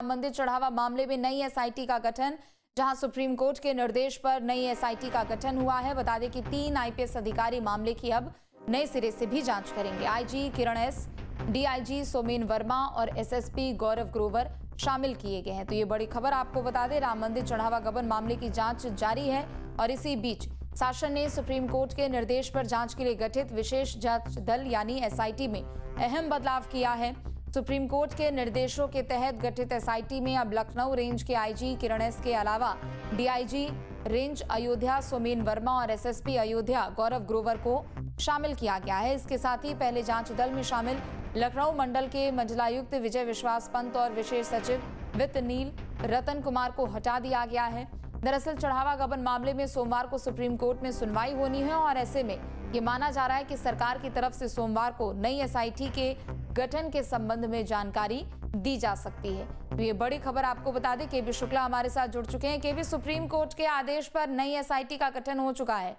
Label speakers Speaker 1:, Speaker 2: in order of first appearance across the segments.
Speaker 1: मंदिर चढ़ावा मामले में नई एसआईटी का गठन, जहां सुप्रीम कोर्ट के निर्देश पर नई एसआईटी का गठन हुआ है। बता दें कि 3 आईपीएस अधिकारी मामले की अब नए सिरे से भी जांच करेंगे। आईजी किरण एस, डीआईजी सोमेन वर्मा और एसएसपी गौरव ग्रोवर शामिल किए गए हैं। तो ये बड़ी खबर आपको बता दें, राम मंदिर चढ़ावा गबन मामले की जांच जारी है और इसी बीच शासन ने सुप्रीम कोर्ट के निर्देश पर जांच के लिए गठित विशेष जांच दल यानी एसआईटी में अहम बदलाव किया है। सुप्रीम कोर्ट के निर्देशों के तहत गठित एसआईटी में अब लखनऊ रेंज के आईजी किरण एस के अलावा डीआईजी रेंज अयोध्या सोमेन वर्मा और एसएसपी अयोध्या गौरव ग्रोवर को शामिल किया गया है। इसके साथ ही पहले जांच दल में शामिल लखनऊ मंडल के मंडलायुक्त विजय विश्वास पंत और विशेष सचिव वित्त नील रतन कुमार को हटा दिया गया है। दरअसल चढ़ावा गबन मामले में सोमवार को सुप्रीम कोर्ट में सुनवाई होनी है और ऐसे में ये माना जा रहा है कि सरकार की तरफ से सोमवार को नई एसआईटी के गठन के संबंध में जानकारी दी जा सकती है। तो ये बड़ी खबर आपको बता दें, केबी शुक्ला हमारे साथ जुड़ चुके हैं। केबी, सुप्रीम कोर्ट के आदेश पर नई एसआईटी का गठन हो चुका है।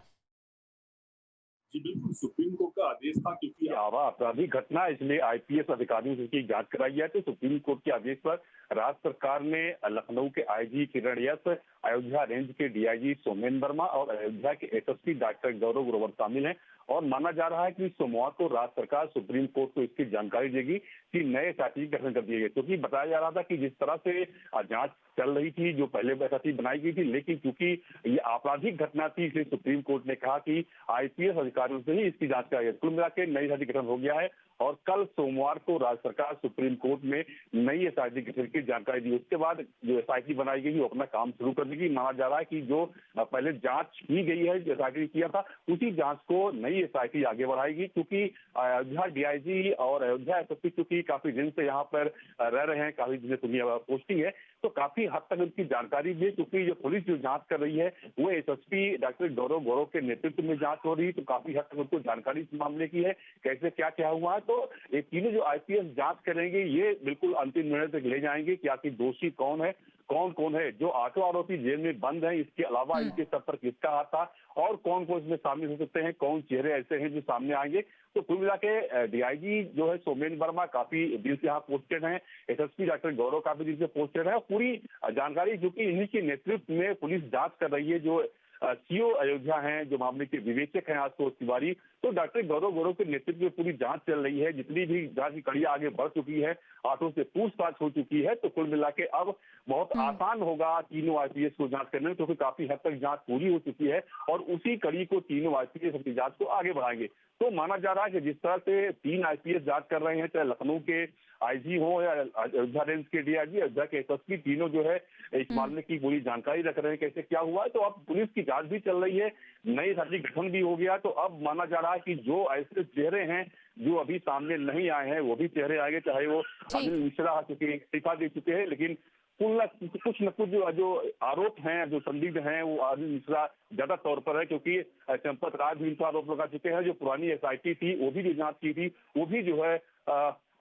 Speaker 2: जी बिल्कुल, सुप्रीम कोर्ट का आदेश था क्योंकि आवा आपराधिक घटना, इसलिए आईपीएस अधिकारियों से इसकी जांच कराई है। तो सुप्रीम कोर्ट के आदेश पर राज्य सरकार ने लखनऊ के आईजी किरण एस, अयोध्या रेंज के डीआईजी सोमेन वर्मा और अयोध्या के एसएसपी डॉक्टर गौरव ग्रोवर शामिल हैं। और माना जा रहा है कि सोमवार को राज्य सरकार सुप्रीम कोर्ट को इसकी जानकारी देगी कि नए एसआईटी गठन कर दिए गए, क्योंकि बताया जा रहा था कि जिस तरह से जांच चल रही थी, जो पहले एसआईटी बनाई गई थी, लेकिन क्योंकि ये आपराधिक घटना थी, इसलिए सुप्रीम कोर्ट ने कहा कि आईपीएस अधिकारियों से ही इसकी जांच कराई। कुल मिलाकर नई एसआईटी गठन हो गया है और कल सोमवार को राज्य सरकार सुप्रीम कोर्ट में नई एसआईटी गठन की जानकारी दी। उसके बाद जो एसआईटी बनाई गई वो अपना काम शुरू कर देगी। माना जा रहा है कि जो पहले जांच की गई है, जो एसआईटी किया था, उसी जांच को नई एसआईटी आगे बढ़ाएगी, क्योंकि अयोध्या डीआईजी और अयोध्या एसएसपी क्योंकि काफी दिन से यहाँ पर रह रहे हैं, काफी दिन से पोस्टिंग है, तो काफी हद तक उनकी जानकारी भी है। क्योंकि जो पुलिस जो जांच कर रही है वो एसएसपी डॉक्टर गौरव के नेतृत्व में जांच हो रही है, तो काफी हद तक उनको जानकारी इस मामले की है, कैसे क्या क्या हुआ है। तो ये तीनों जो आईपीएस जांच करेंगे ये बिल्कुल अंतिम निर्णय तक ले जाएंगे कि आखिर दोषी कौन है, कौन है। जो 8 आरोपी जेल में बंद हैं, इसके अलावा इनके सब पर किसका हाथ था और कौन इसमें शामिल हो सकते हैं, कौन चेहरे ऐसे हैं जो सामने आएंगे। तो कुल मिला के डीआईजी जो है सोमेन वर्मा काफी दिन से यहाँ पोस्टेड हैं, एसएसपी डॉक्टर गौरव काफी दिन से पोस्टेड है। पूरी जानकारी जो कि इन्हीं के नेतृत्व में पुलिस जांच कर रही है। जो सीओ अयोध्या हैं, जो मामले के विवेचक हैं आशुतोष तिवारी, तो डॉक्टर गौरव के नेतृत्व में पूरी जांच चल रही है। जितनी भी जांच की कड़ी आगे बढ़ चुकी है, आठों से पूछताछ हो चुकी है, तो कुल मिला के अब बहुत आसान होगा तीनों आईपीएस को जांच करने में, क्योंकि काफी हद तक जांच पूरी हो चुकी है और उसी कड़ी को तीनों आईपीएस अपनी जांच को आगे बढ़ाएंगे। तो माना जा रहा है कि जिस तरह से 3 आईपीएस जांच कर रहे हैं, चाहे लखनऊ के आईजी हो या अयोध्या रेंज के डीआईजी, अयोध्या के एसएसपी, तीनों जो है इस मामले की पूरी जानकारी रख रहे हैं, कैसे क्या हुआ है। तो अब पुलिस की जांच भी चल रही है, नई एसआईटी गठन भी हो गया। तो अब माना जा रहा है कि जो ऐसे चेहरे हैं जो अभी सामने नहीं आए हैं, वो भी चेहरे आएंगे, चाहे वो अनिल मिश्रा आ चुके हैं, इस्तीफा दे चुके हैं, लेकिन कुछ न कुछ जो आरोप हैं, जो संदिग्ध हैं, वो अनिल मिश्रा ज्यादा तौर पर है, क्योंकि चंपत राज भी इनका आरोप लगा चुके हैं। जो पुरानी एसआईटी थी वो भी जो जांच की थी, वो भी जो है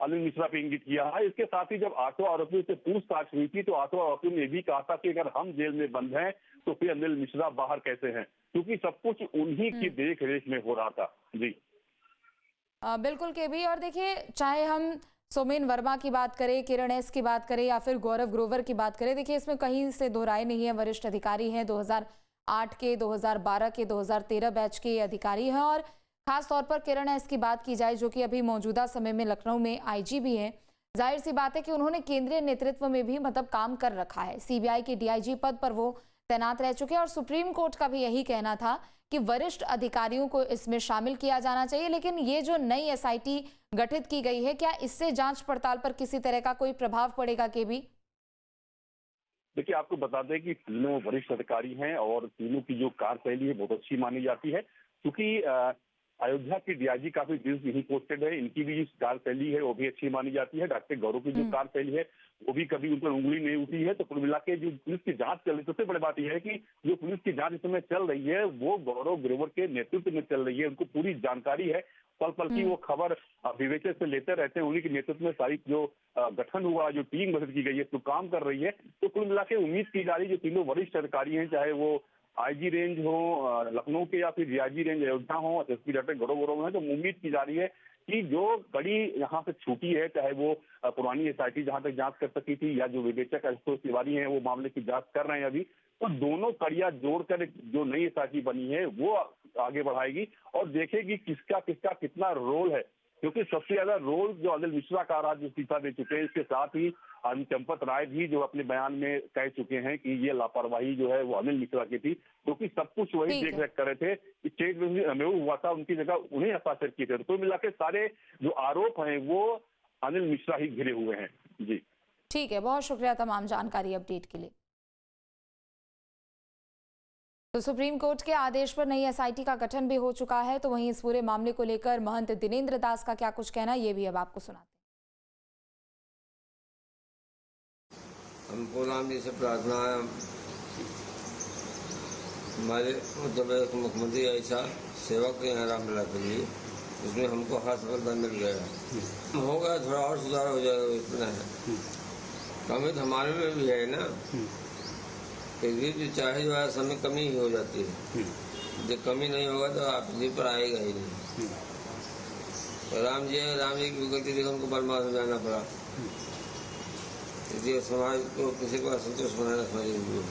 Speaker 2: अनिल मिश्रा पे इंगित किया है। इसके साथ ही जब 8 आरोपियों से पूछताछ हुई थी, तो 8 आरोपियों ने भी कहा था कि अगर हम जेल में बंद हैं तो फिर अनिल मिश्रा बाहर कैसे हैं, क्योंकि सब कुछ उन्हीं की देख रेख में हो रहा था। जी
Speaker 1: बिल्कुल केबी, और देखिए चाहे हम सोमेन वर्मा की बात करें, किरण एस की बात करें या फिर गौरव ग्रोवर की बात करें, देखिए इसमें कहीं से दो राय नहीं है। वरिष्ठ अधिकारी हैं, 2008 के, 2012 के, 2013 बैच के अधिकारी हैं। और खास तौर पर किरण एस की बात की जाए, जो कि अभी मौजूदा समय में लखनऊ में आईजी भी हैं, जाहिर सी बात है कि उन्होंने केंद्रीय नेतृत्व में भी मतलब काम कर रखा है। सीबीआई के डीआईजी पद पर वो तैनात रह चुके हैं और सुप्रीम कोर्ट का भी यही कहना था कि वरिष्ठ अधिकारियों को इसमें शामिल किया जाना चाहिए। लेकिन ये जो नई एसआईटी गठित की गई है, क्या इससे जांच पड़ताल पर किसी तरह का कोई प्रभाव पड़ेगा केबी?
Speaker 2: देखिए, आपको बता दें कि तीनों वरिष्ठ अधिकारी हैं और तीनों की जो कार्यशैली है बहुत अच्छी मानी जाती है, क्योंकि अयोध्या की डीआईजी काफी दिन से यही पोस्टेड है, इनकी भी जो कार्यशैली है वो भी अच्छी मानी जाती है। डॉक्टर गौरव की जो कार्यशैली है वो भी कभी उन पर उंगली नहीं उठी है। तो कुल मिला के जो पुलिस की जांच चल रही है, सबसे बड़ी बात यह है कि जो पुलिस की जांच इस समय चल रही है वो गौरव ग्रोवर के नेतृत्व में चल रही है। उनको पूरी जानकारी है, पल पल की वो खबर विवेचक से लेते रहते हैं। उन्हीं के नेतृत्व में सारी जो गठन हुआ, जो टीम गठित की गई है, तो काम कर रही है। तो कुल मिला के उम्मीद की जा रही है जो तीनों वरिष्ठ अधिकारी हैं, चाहे वो आईजी रेंज हो लखनऊ के या फिर डीआईजी रेंज अयोध्या हो, एसपी डॉक्टर गौरव है, तो उम्मीद की जा रही है कि जो कड़ी यहाँ से छूटी है, चाहे वो पुरानी एसआईटी जहां तक जांच कर सकी थी या जो विवेचक आशुतोष तिवारी हैं वो मामले की जांच कर रहे हैं अभी, तो दोनों कड़ियां जोड़कर जो नई एसआईटी बनी है वो आगे बढ़ाएगी और देखेगी किसका किसका कितना रोल है, क्योंकि सबसे ज्यादा रोल जो अनिल मिश्रा का रहा, जो इस्तीफा दे चुके हैं। इसके साथ ही चंपत राय भी जो अपने बयान में कह चुके हैं कि ये लापरवाही जो है वो अनिल मिश्रा की थी, क्योंकि सब कुछ वही देख रेख कर रहे थे। स्टेट में हुआ था, उनकी जगह उन्हें हस्ताक्षर किए थे। तो मिला के सारे जो आरोप हैं वो अनिल मिश्रा ही घिरे हुए हैं। जी
Speaker 1: ठीक है, बहुत शुक्रिया तमाम जानकारी अपडेट के लिए। तो सुप्रीम कोर्ट के आदेश पर नई एसआईटी का गठन भी हो चुका है, तो वहीं इस पूरे मामले को लेकर महंत दिनेंद्र दास का क्या कुछ कहना, ये भी अब आपको सुनाते हैं।
Speaker 3: हमको राम जी से प्रार्थना है, हमारे उत्तर प्रदेश के मुख्यमंत्री ऐसा सेवक हैं राम लला जी, उसमें हमको हर सफलता मिल गया। होगा थोड़ा और सुधार हो जाएगा, इतना है। कमी तो हमारे में भी है ना, फिर भी चाहे जो है समय कमी ही हो जाती है। जब कमी नहीं होगा तो आप जी पर आएगा ही नहीं। तो राम जी की गलती देखकर उनको बर्मा में जाना पड़ा, इसलिए समाज को किसी को असंतोष बनाना समझ